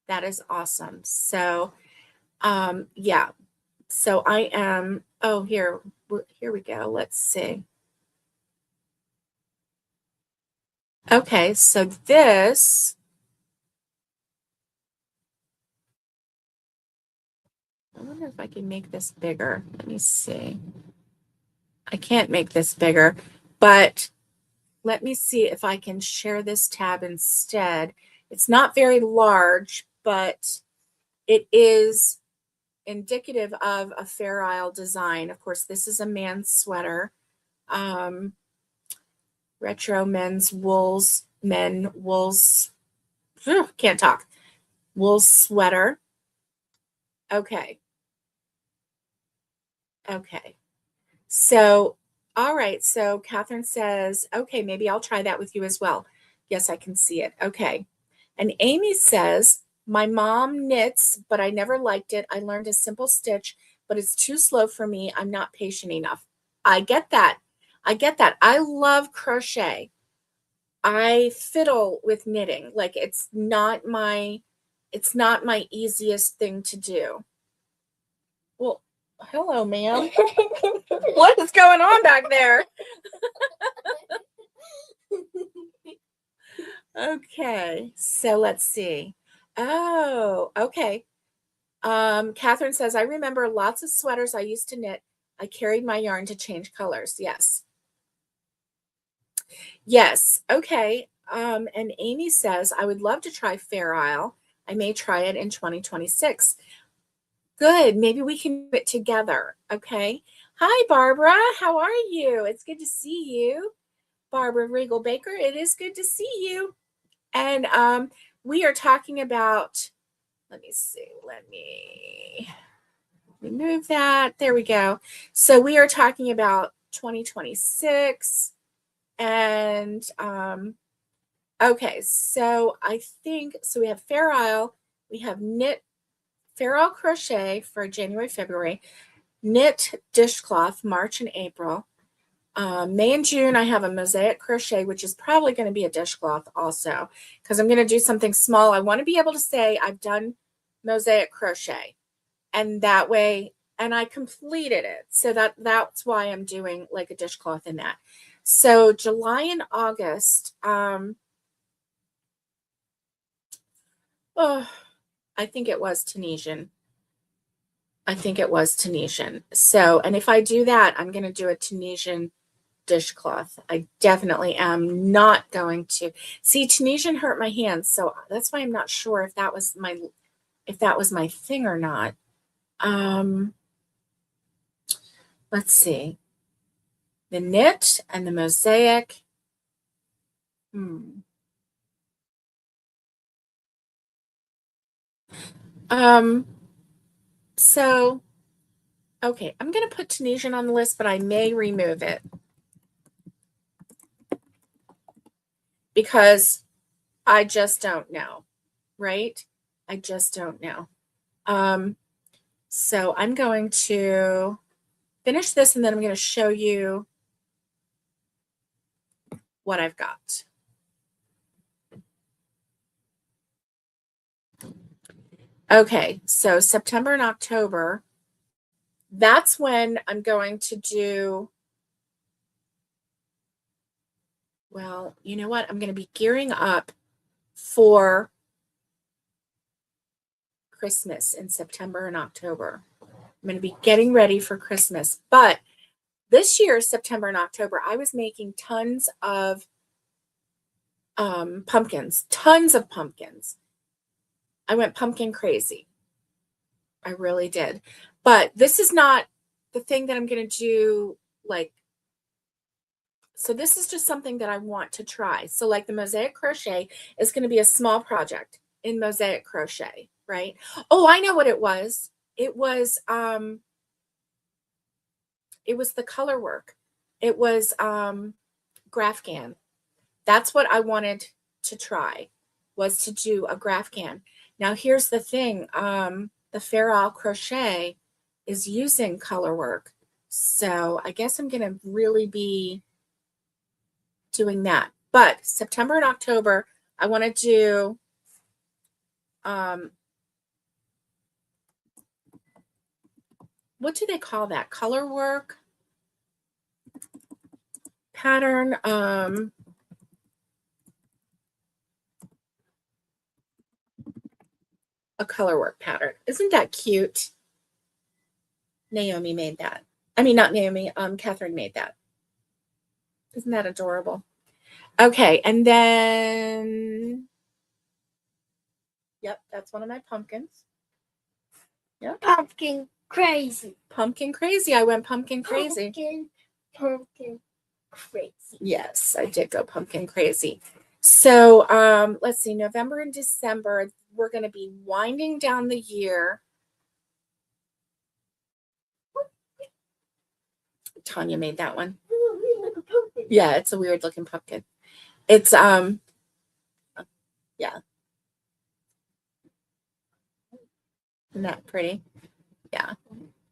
Speaker 1: That is awesome. So yeah, so I am, oh, here we go. Let's see. Okay, so this, I wonder if I can make this bigger. Let me see. I can't make this bigger, but let me see if I can share this tab instead It's not very large, but it is indicative of a Fair Isle design. Of course, this is a man's sweater. Retro men's wools, can't talk. Wool sweater. Okay. Okay. So, all right. So Catherine says, okay, maybe I'll try that with you as well. Yes, I can see it. Okay. And Amy says, my mom knits, but I never liked it. I learned a simple stitch, but it's too slow for me. I'm not patient enough. I get that. I get that. I love crochet. I fiddle with knitting. Like it's not my easiest thing to do. Well, hello, ma'am. What is going on back there? Okay, so let's see. Oh, okay. Catherine says, I remember lots of sweaters I used to knit. I carried my yarn to change colors. Yes. Yes. Okay. And Amy says, I would love to try Fair Isle. I may try it in 2026. Good. Maybe we can do it together. Okay. Hi, Barbara. How are you? It's good to see you. Barbara Regal Baker, it is good to see you. And we are talking about, let me see, let me remove that. There we go. So we are talking about 2026. And okay, so I think, so we have Fair Isle, we have knit, Fair Isle crochet for January, February, knit dishcloth, March and April. May and June, I have a mosaic crochet, which is probably going to be a dishcloth also, because I'm going to do something small. I want to be able to say I've done mosaic crochet, and that way, and I completed it. So that's why I'm doing like a dishcloth in that. So July and August, oh, I think it was Tunisian. I think it was Tunisian. So, and if I do that, I'm going to do a Tunisian dishcloth. I definitely am not going to see Tunisian hurt my hands. So that's why I'm not sure if that was my thing or not. Let's see. The knit and the mosaic. So okay, I'm going to put Tunisian on the list, but I may remove it because I just don't know, right? I just don't know. So I'm going to finish this and then I'm going to show you what I've got. Okay, so September and October, that's when I'm going to do, well, you know what? I'm going to be gearing up for Christmas in September and October. I'm going to be getting ready for Christmas. But this year, September and October, I was making tons of pumpkins, tons of pumpkins. I went pumpkin crazy. I really did. But this is not the thing that I'm going to do, like, so this is just something that I want to try. So like the mosaic crochet is going to be a small project in mosaic crochet, right? Oh, I know what it was. It was the color work. It was Grafcan. That's what I wanted to try, was to do a Grafcan. Now here's the thing. The Fair Isle crochet is using color work. So I guess I'm going to really be doing that. But September and October, I want to do what do they call that? Color work pattern. A color work pattern. Isn't that cute? Naomi made that. I mean, not Naomi, Catherine made that. Isn't that adorable? Okay, and then Yep, that's one of my pumpkins. Yep.
Speaker 2: Pumpkin crazy.
Speaker 1: Pumpkin crazy. I went pumpkin crazy.
Speaker 2: Pumpkin crazy.
Speaker 1: Yes, I did go pumpkin crazy. So let's see, November and December, we're going to be winding down the year. Tanya made that one. Yeah, it's a weird looking pumpkin. It's yeah. Isn't that pretty? Yeah.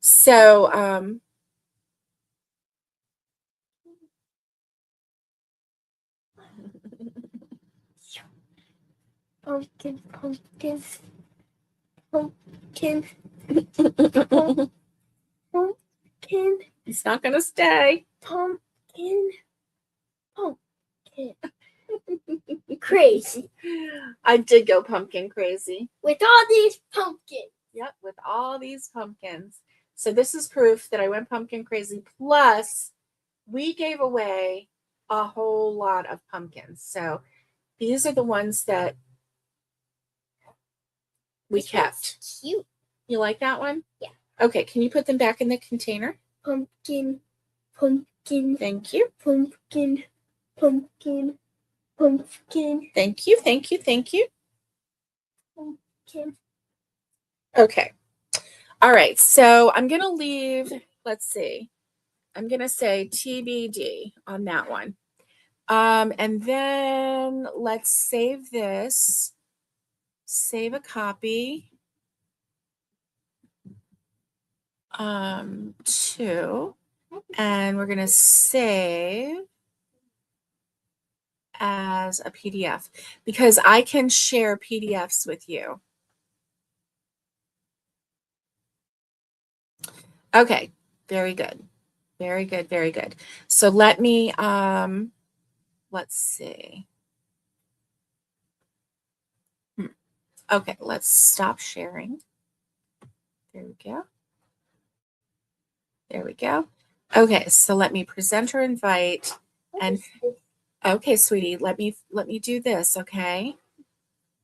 Speaker 1: So
Speaker 2: pumpkin, pumpkin, pumpkin, pumpkin.
Speaker 1: It's not gonna stay.
Speaker 2: Pumpkin, pumpkin. Crazy.
Speaker 1: I did go pumpkin crazy.
Speaker 2: With all these pumpkins.
Speaker 1: Yep, with all these pumpkins. So this is proof that I went pumpkin crazy. Plus, we gave away a whole lot of pumpkins. So these are the ones that we kept.
Speaker 2: Cute.
Speaker 1: You like that one?
Speaker 2: Yeah.
Speaker 1: Okay, can you put them back in the container?
Speaker 2: Pumpkin, pumpkin.
Speaker 1: Thank you.
Speaker 2: Pumpkin, pumpkin, pumpkin.
Speaker 1: Thank you, thank you, thank you.
Speaker 2: Pumpkin.
Speaker 1: Okay. All right, so I'm going to leave, let's see. I'm going to say TBD on that one. And then let's save this. Save a copy. To, and we're going to save as a PDF because I can share PDFs with you. Okay, very good. Very good, very good. So let me, let's see. Okay, let's stop sharing. There we go. There we go. Okay, so let me present or invite. And okay, sweetie, let me do this, okay?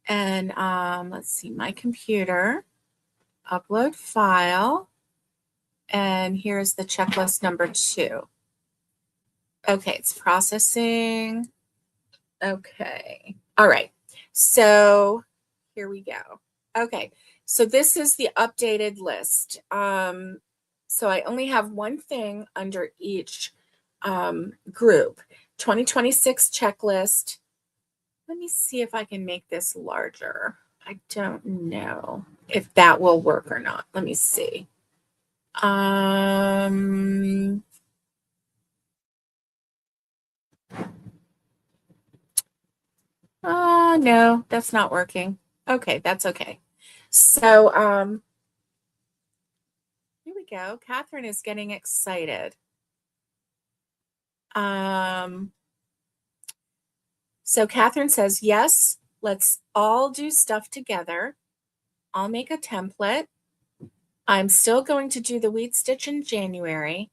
Speaker 1: And let's see, my computer, upload file, and here's the checklist number 2. Okay, it's processing. Okay, all right. So here we go. Okay, so this is the updated list. So I only have one thing under each group. 2026 checklist. Let me see if I can make this larger. I don't know if that will work or not. Let me see. Oh, no, that's not working. Okay, that's okay. So here we go. Catherine is getting excited. So Catherine says, yes, let's all do stuff together. I'll make a template. I'm still going to do the wheat stitch in January.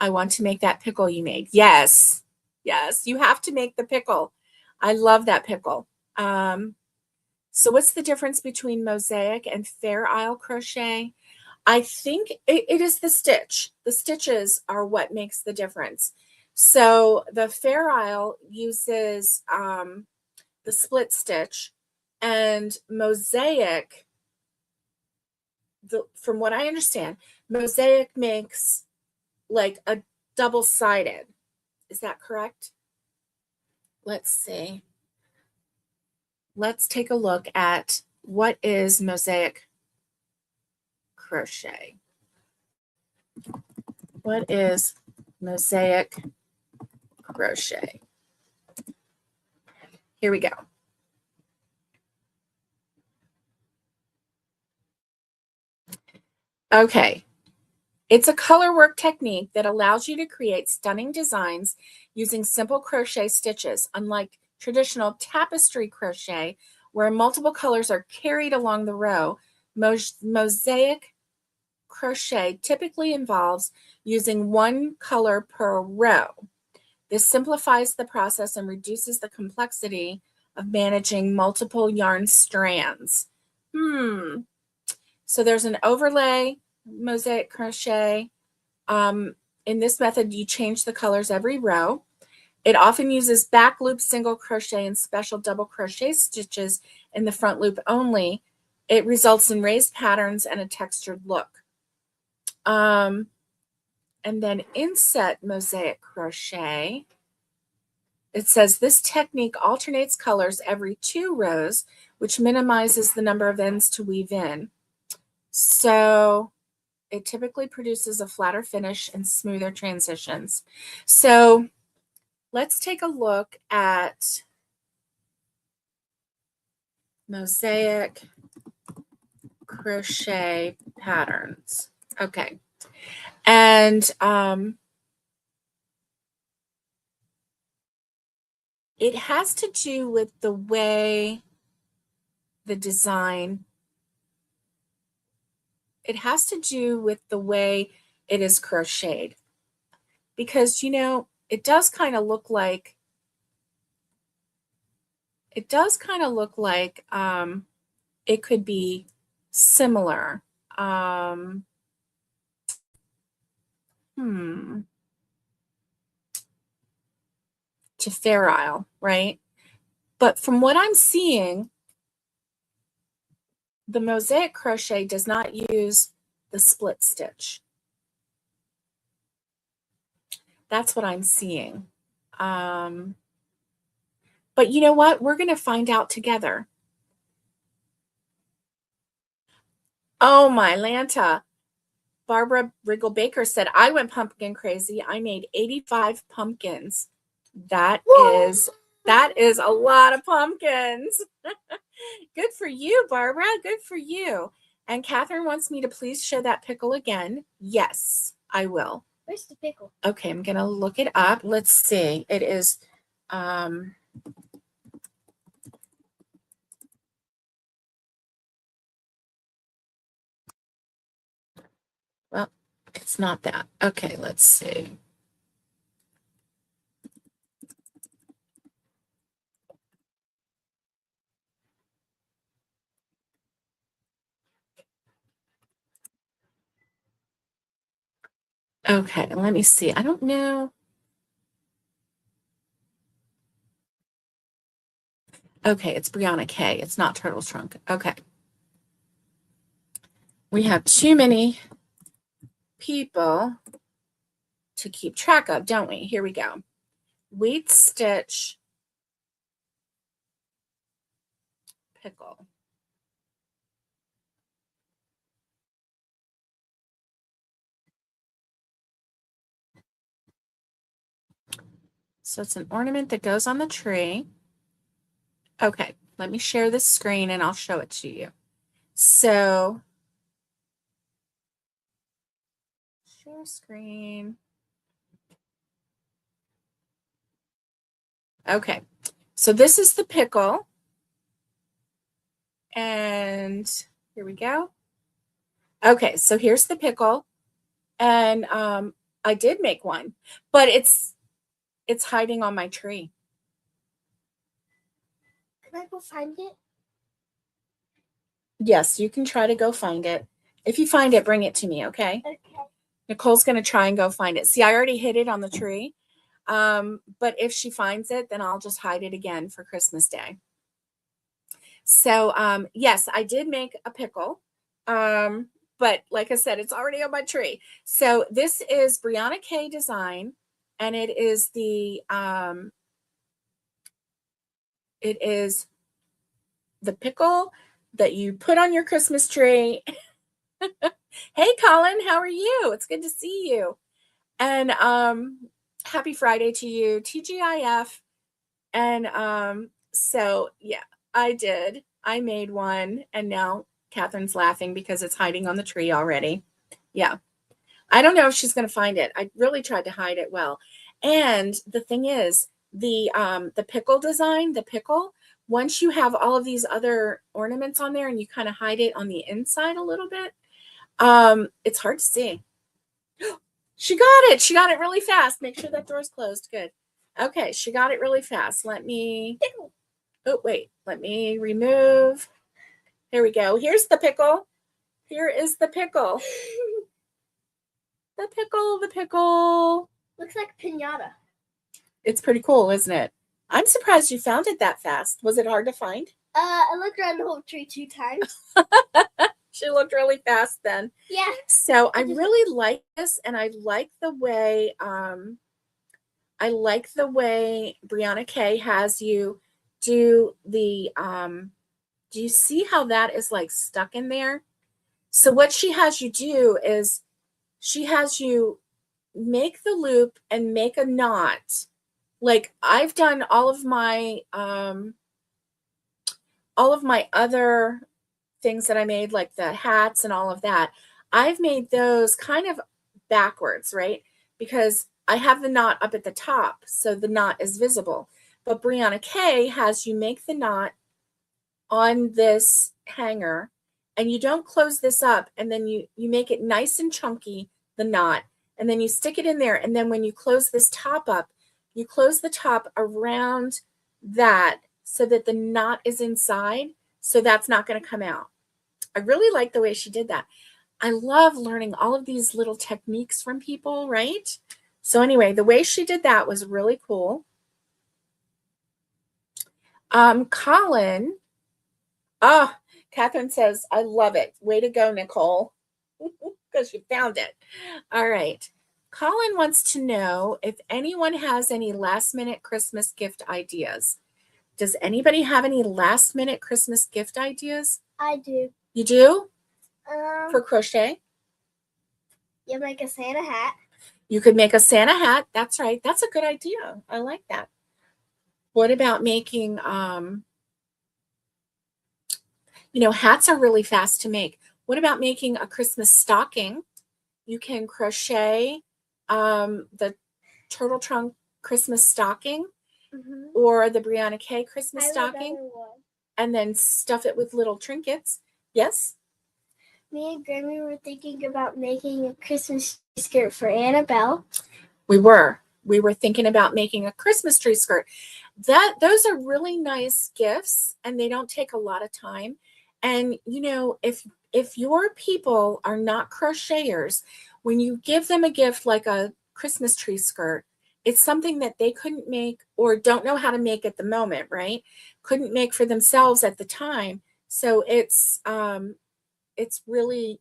Speaker 1: I want to make that pickle you made. Yes, yes, you have to make the pickle. I love that pickle. So what's the difference between mosaic and Fair Isle crochet? I think it is the stitch. The stitches are what makes the difference. So the Fair Isle uses the split stitch, and mosaic, from what I understand, mosaic makes like a double-sided. Is that correct? Let's see. Let's take a look at what is mosaic crochet. What is mosaic crochet? Here we go. Okay. It's a color work technique that allows you to create stunning designs using simple crochet stitches, unlike traditional tapestry crochet, where multiple colors are carried along the row. Mosaic crochet typically involves using one color per row. This simplifies the process and reduces the complexity of managing multiple yarn strands. So there's an overlay, mosaic crochet. In this method, you change the colors every row. It often uses back loop single crochet and special double crochet stitches in the front loop only. It results in raised patterns and a textured look. And then inset mosaic crochet. It says this technique alternates colors every 2 rows, which minimizes the number of ends to weave in. So it typically produces a flatter finish and smoother transitions. So let's take a look at mosaic crochet patterns. Okay. And it has to do with the way the design, it has to do with the way it is crocheted. Because, you know, it does kind of look like, it could be similar. To Fair Isle, right? But from what I'm seeing, the mosaic crochet does not use the split stitch. That's what I'm seeing. But you know what? We're going to find out together. Oh, my Lanta. Barbara Riggle Baker said, I went pumpkin crazy. I made 85 pumpkins. That is a lot of pumpkins. Good for you, Barbara. Good for you. And Catherine wants me to please show that pickle again. Yes, I will.
Speaker 2: Where's the pickle?
Speaker 1: Okay, I'm going to look it up. Let's see. It is, well, it's not that. Okay, let's see. Okay, let me see. I don't know. Okay, it's Brianna K. It's not Turtle Trunk. Okay. We have too many people to keep track of, don't we? Here we go. Wheat stitch pickle. So it's an ornament that goes on the tree. Okay, let me share this screen and I'll show it to you. So, share screen. Okay, so this is the pickle. And here we go. Okay, so here's the pickle. And I did make one, but it's hiding on my tree.
Speaker 2: Can I go find it?
Speaker 1: Yes, you can try to go find it. If you find it, bring it to me, okay?
Speaker 2: Okay.
Speaker 1: Nicole's going to try and go find it. See, I already hid it on the tree. But if she finds it, then I'll just hide it again for Christmas Day. So, yes, I did make a pickle. But like I said, it's already on my tree. So this is Brianna K design, and it is the pickle that you put on your Christmas tree. Hey, Colin, how are you? It's good to see you. And happy Friday to you, TGIF. And so yeah, I did. I made one, and now Catherine's laughing because it's hiding on the tree already. Yeah. I don't know if she's going to find it. I really tried to hide it well. And the thing is, the pickle design, the pickle, once you have all of these other ornaments on there and you kind of hide it on the inside a little bit, it's hard to see. She got it. She got it really fast. Make sure that door's closed. Good. Okay, she got it really fast. Let me, oh, wait. Let me remove Here we go. Here's the pickle. Here is the pickle. The pickle, the pickle.
Speaker 2: Looks like pinata.
Speaker 1: It's pretty cool, isn't it? I'm surprised you found it that fast. Was it hard to find?
Speaker 2: I looked around the whole tree 2 times.
Speaker 1: She looked really fast then.
Speaker 2: Yeah.
Speaker 1: So I really like this, and I like the way Brianna K has you do the do you see how that is like stuck in there? So what she has you do is she has you make the loop and make a knot. Like I've done all of my other things that I made, like the hats and all of that. I've made those kind of backwards, right? Because I have the knot up at the top, so the knot is visible. But Brianna K has you make the knot on this hanger, and you don't close this up, and then you make it nice and chunky, the knot, and then you stick it in there, and then when you close this top up, you close the top around that so that the knot is inside, so that's not going to come out. I really like the way she did that. I love learning all of these little techniques from people, right? So anyway, the way she did that was really cool. Colin, Catherine says, I love it. Way to go, Nicole, because you found it. All right. Colin wants to know if anyone has any last-minute Christmas gift ideas. Does anybody have any last-minute Christmas gift ideas?
Speaker 2: I do.
Speaker 1: You do?
Speaker 2: For
Speaker 1: crochet?
Speaker 2: You make a Santa hat.
Speaker 1: You could make a Santa hat. That's right. That's a good idea. I like that. What about making, hats are really fast to make. What about making a Christmas stocking? You can crochet the turtle trunk Christmas stocking or the Brianna K Christmas stocking and then stuff it with little trinkets. Yes?
Speaker 2: Me and Grammy were thinking about making a Christmas skirt for Annabelle.
Speaker 1: We were thinking about making a Christmas tree skirt. Those are really nice gifts, and they don't take a lot of time. And if your people are not crocheters, when you give them a gift like a Christmas tree skirt, it's something that they couldn't make or don't know how to make at the moment, right? Couldn't make for themselves at the time. So it's really,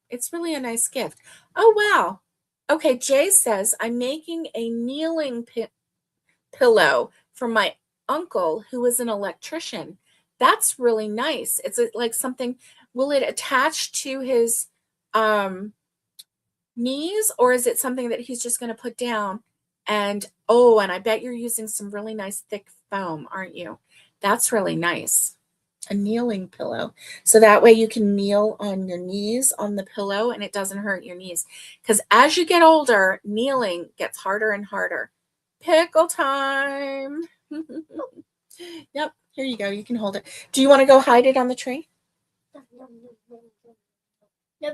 Speaker 1: it's really a nice gift. Oh, wow. Okay, Jay says, I'm making a kneeling pillow for my uncle who is an electrician. That's really nice. It's like something, will it attach to his knees, or is it something that he's just going to put down? And I bet you're using some really nice thick foam, aren't you? That's really nice. A kneeling pillow. So that way you can kneel on your knees on the pillow and it doesn't hurt your knees. Because as you get older, kneeling gets harder and harder. Pickle time. Yep, here you go. You can hold it. Do you want to go hide it on the tree?
Speaker 2: No,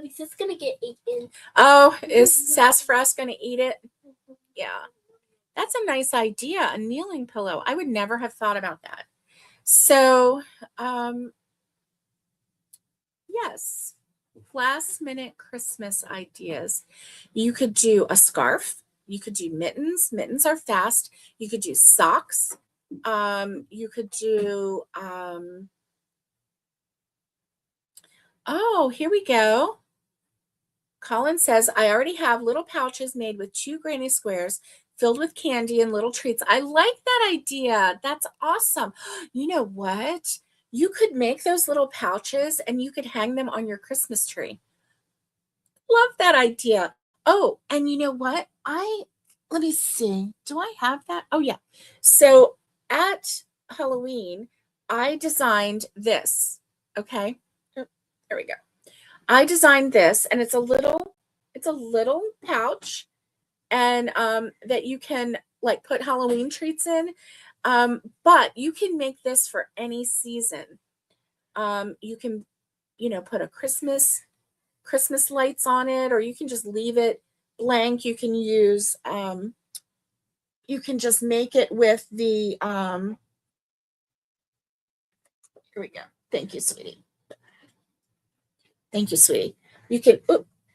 Speaker 2: because it's going to get eaten.
Speaker 1: Oh, is Sassafras going to eat it? Yeah. That's a nice idea, a kneeling pillow. I would never have thought about that. So, yes, last minute Christmas ideas. You could do a scarf. You could do mittens. Mittens are fast. You could do socks. You could do, here we go. Colin says, I already have little pouches made with 2 granny squares filled with candy and little treats. I like that idea. That's awesome. You know what? You could make those little pouches and you could hang them on your Christmas tree. Love that idea. Oh, and you know what? Let me see. Do I have that? Oh, yeah. So at Halloween, I designed this. Okay. There we go. I designed this, and it's a little pouch, and that you can like put Halloween treats in. But you can make this for any season. You can, put a Christmas lights on it, or you can just leave it blank. You can use, you can just make it with the, here we go. Thank you, sweetie. Thank you, sweetie. You can,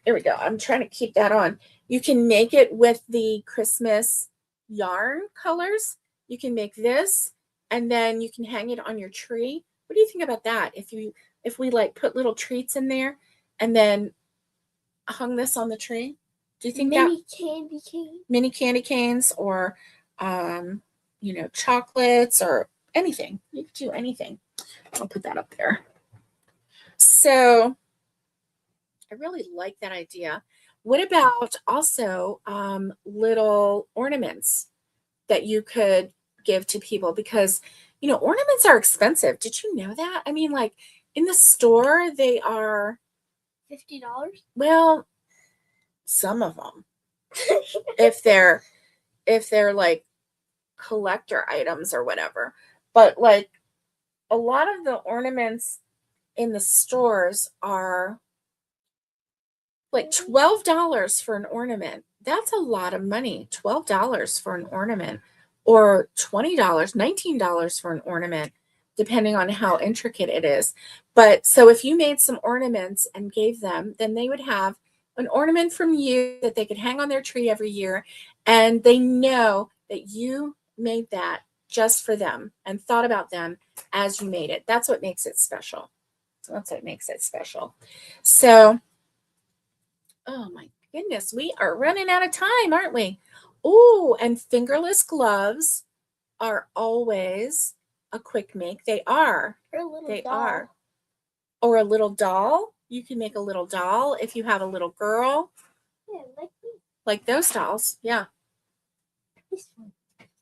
Speaker 1: here we go. I'm trying to keep that on. You can make it with the Christmas yarn colors. You can make this, and then you can hang it on your tree. What do you think about that? If we like put little treats in there and then hung this on the tree? Do you think
Speaker 2: mini candy cane?
Speaker 1: Mini candy canes, or chocolates, or anything? You could do anything. I'll put that up there. So I really like that idea. What about also little ornaments that you could give to people? Because, ornaments are expensive. Did you know that? I mean, like in the store, they are
Speaker 2: $50.
Speaker 1: Well, some of them, if they're like collector items or whatever. But like a lot of the ornaments in the stores are like $12 for an ornament. That's a lot of money. $12 for an ornament, or $20, $19 for an ornament, depending on how intricate it is. But so if you made some ornaments and gave them, then they would have an ornament from you that they could hang on their tree every year. And they know that you made that just for them and thought about them as you made it. That's what makes it special. That's what makes it special. So, oh my goodness, we are running out of time, aren't we? Oh, and fingerless gloves are always a quick make. They are.
Speaker 2: Or a little
Speaker 1: They
Speaker 2: doll.
Speaker 1: are. Or a little doll. You can make a little doll if you have a little girl.
Speaker 2: Yeah,
Speaker 1: Like those dolls. Yeah.
Speaker 2: this one.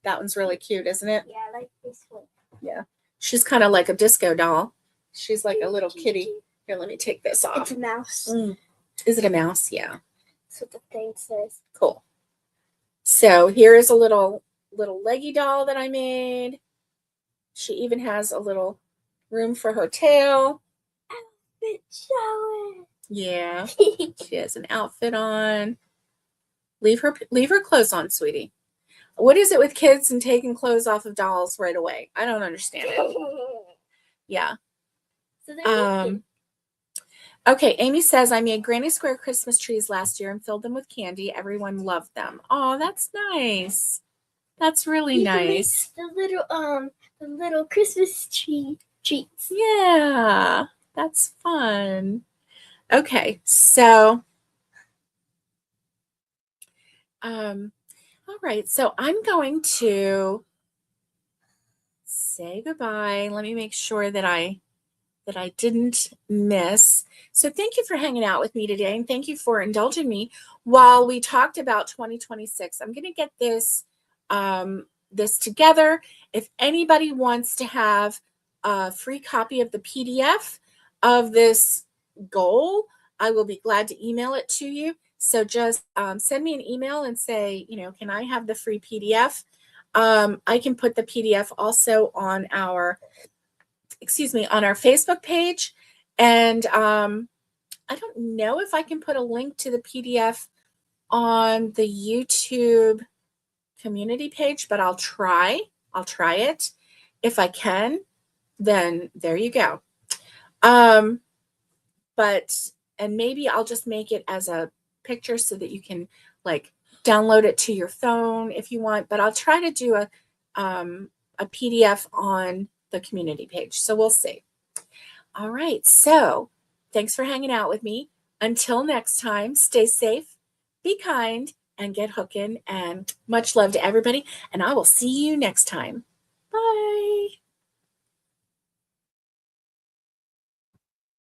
Speaker 1: That one's really cute, isn't it?
Speaker 2: Yeah, I like this one.
Speaker 1: Yeah. She's kind of like a disco doll. She's like a little kitty. Here, let me take this off.
Speaker 2: It's a mouse.
Speaker 1: Is it a mouse? Yeah.
Speaker 2: That's what the thing says.
Speaker 1: Cool. So here is a little leggy doll that I made. She even has a little room for her tail.
Speaker 2: Outfit shower.
Speaker 1: Yeah. She has an outfit on. Leave her clothes on, sweetie. What is it with kids and taking clothes off of dolls right away? I don't understand it. Yeah.
Speaker 2: So they're naked.
Speaker 1: Okay, Amy says, I made granny square Christmas trees last year and filled them with candy. Everyone loved them. Oh, that's nice. That's really
Speaker 2: You can make
Speaker 1: nice.
Speaker 2: the little Christmas tree treats.
Speaker 1: Yeah, that's fun. Okay, so all right, so I'm going to say goodbye. Let me make sure that I didn't miss. So thank you for hanging out with me today, and thank you for indulging me while we talked about 2026. I'm going to get this this together. If anybody wants to have a free copy of the PDF of this goal, I will be glad to email it to you. So just send me an email and say, can I have the free PDF? I can put the PDF also on our Facebook page. And I don't know if I can put a link to the PDF on the YouTube community page, but I'll try. I'll try it. If I can, then there you go. And maybe I'll just make it as a picture so that you can like download it to your phone if you want, but I'll try to do a PDF on the community page. So we'll see. All right. So thanks for hanging out with me. Until next time, stay safe, be kind, and get hooking. And much love to everybody. And I will see you next time. Bye.